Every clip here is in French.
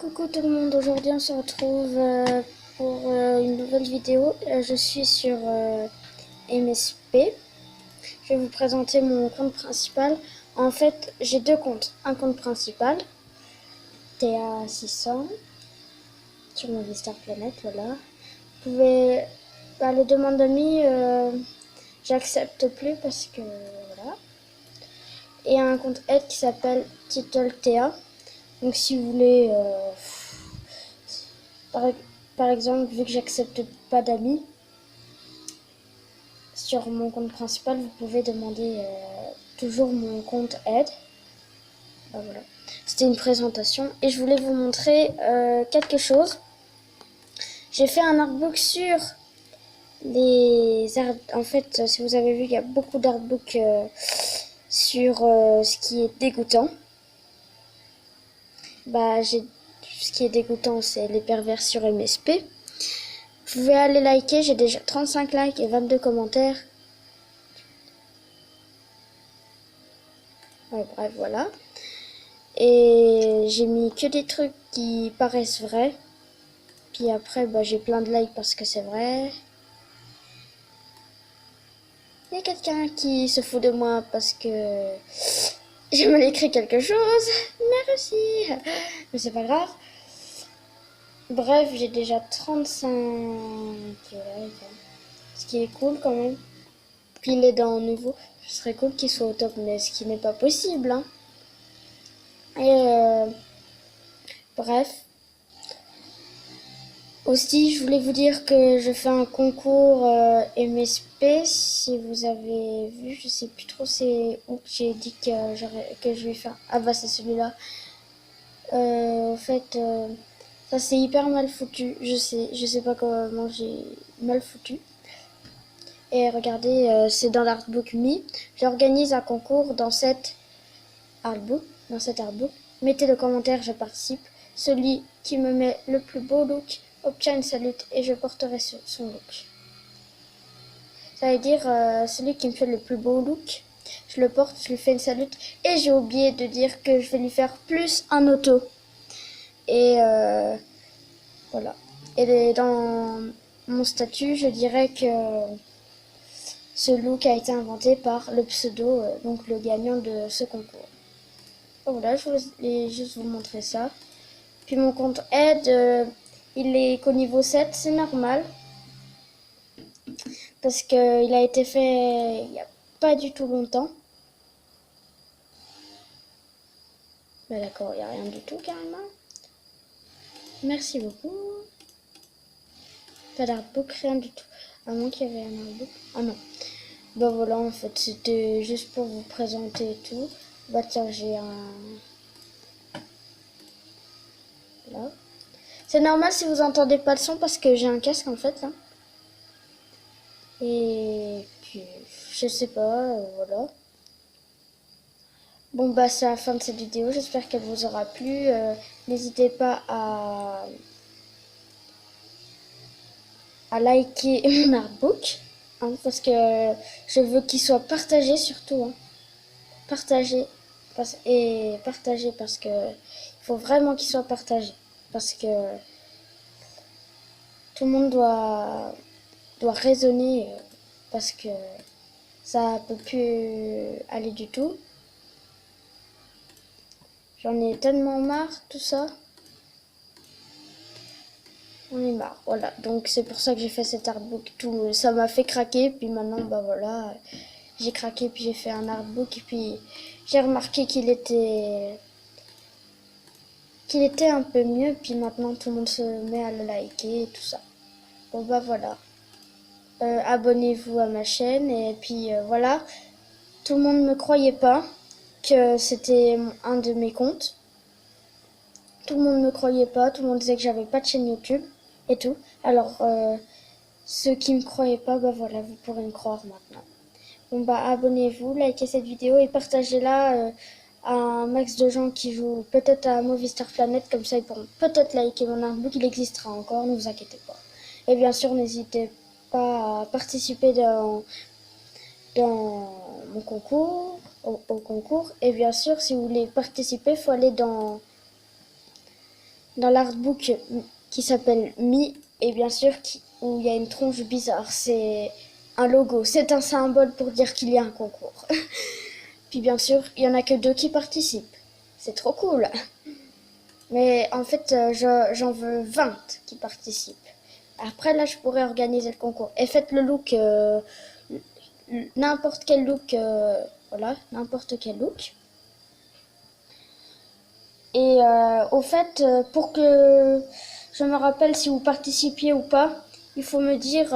Coucou tout le monde, aujourd'hui on se retrouve pour une nouvelle vidéo. Je suis sur MSP. Je vais vous présenter mon compte principal. En fait, j'ai deux comptes. Un compte principal, TA600, sur Movistar Planet, voilà. Vous pouvez... les demandes d'amis, j'accepte plus parce que voilà. Et un compte aide qui s'appelle TitleTA. Donc si vous voulez... Par exemple, vu que j'accepte pas d'amis sur mon compte principal, vous pouvez demander toujours mon compte aide. Voilà. C'était une présentation et je voulais vous montrer quelque chose. J'ai fait un artbook sur les arts. En fait, si vous avez vu, il y a beaucoup d'artbooks sur ce qui est dégoûtant. Ce qui est dégoûtant, c'est les pervers sur MSP. Vous pouvez aller liker, j'ai déjà 35 likes et 22 commentaires. Ouais, bref, voilà. Et j'ai mis que des trucs qui paraissent vrais. Puis après, j'ai plein de likes parce que c'est vrai. Il y a quelqu'un qui se fout de moi parce que j'ai mal écrit quelque chose. Merci. Mais c'est pas grave. Bref, j'ai déjà 35 likes. Ce qui est cool quand même. Puis il est dans nouveau. Ce serait cool qu'il soit au top, mais ce qui n'est pas possible. Hein. Et bref. Aussi, je voulais vous dire que je fais un concours MSP. Si vous avez vu, je sais plus trop c'est où j'ai dit que je vais faire. Ah bah c'est celui-là. En fait, ça c'est hyper mal foutu. Je sais pas comment j'ai mal foutu. Et regardez, c'est dans l'artbook Me. J'organise un concours dans cet artbook. Mettez le commentaire, je participe. Celui qui me met le plus beau look obtient une salute et je porterai son look. Ça veut dire celui qui me fait le plus beau look, je le porte, je lui fais une salute. Et j'ai oublié de dire que je vais lui faire plus un auto. Et voilà. Et dans mon statut, je dirais que ce look a été inventé par le pseudo, donc le gagnant de ce concours. Donc voilà, je voulais juste vous montrer ça. Puis mon compte aide, il est qu'au niveau 7, c'est normal. Parce qu'il a été fait il n'y a pas du tout longtemps. Bah d'accord, il n'y a rien du tout carrément. Merci beaucoup. Pas d'artbook, rien du tout. À moins qu'il y avait un artbook. Ah non. Bah voilà, en fait, c'était juste pour vous présenter et tout. Bah tiens, j'ai un... Là. C'est normal si vous entendez pas le son parce que j'ai un casque en fait là. Et puis, je sais pas, voilà. Bon bah c'est la fin de cette vidéo, j'espère qu'elle vous aura plu. N'hésitez pas à liker mon artbook, hein, parce que je veux qu'il soit partagé surtout. Hein. Partagé, partagé parce que il faut vraiment qu'il soit partagé. Parce que tout le monde doit raisonner parce que ça peut plus aller du tout. J'en ai tellement marre, tout ça. On est marre, voilà. Donc c'est pour ça que j'ai fait cet artbook. Tout, ça m'a fait craquer, puis maintenant, bah voilà. J'ai craqué, puis j'ai fait un artbook, et puis j'ai remarqué qu'il était un peu mieux, puis maintenant tout le monde se met à le liker et tout ça. Bon bah voilà. Abonnez-vous à ma chaîne, et puis voilà. Tout le monde ne me croyait pas que c'était un de mes comptes. Tout le monde ne me croyait pas, tout le monde disait que j'avais pas de chaîne YouTube et tout. Alors, ceux qui me croyaient pas, bah voilà, vous pourrez me croire maintenant. Bon bah abonnez-vous, likez cette vidéo et partagez-la à un max de gens qui jouent peut-être à Movistar Planet, comme ça ils pourront peut-être liker mon artbook, il existera encore, ne vous inquiétez pas. Et bien sûr, n'hésitez pas à participer dans mon concours, au concours. Et bien sûr, si vous voulez participer, il faut aller dans dans l'artbook qui s'appelle Mi, et bien sûr où il y a une tronche bizarre. C'est un logo, c'est un symbole pour dire qu'il y a un concours. Puis bien sûr, il y en a que 2 qui participent. C'est trop cool. Mais en fait, j'en veux 20 qui participent. Après, là, je pourrais organiser le concours. Et faites le look, n'importe quel look, voilà, n'importe quel look. Et au fait, pour que je me rappelle si vous participiez ou pas, il faut me dire,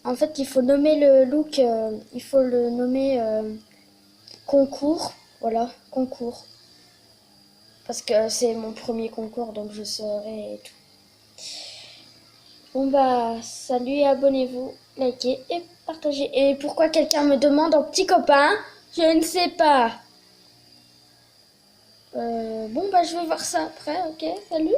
en fait, il faut nommer le look, il faut le nommer concours, voilà, concours. Parce que c'est mon premier concours, donc je saurai et tout. Bon bah, salut et abonnez-vous, likez et partagez. Et pourquoi quelqu'un me demande en petit copain? Je ne sais pas. Bon bah, je vais voir ça après, ok? Salut!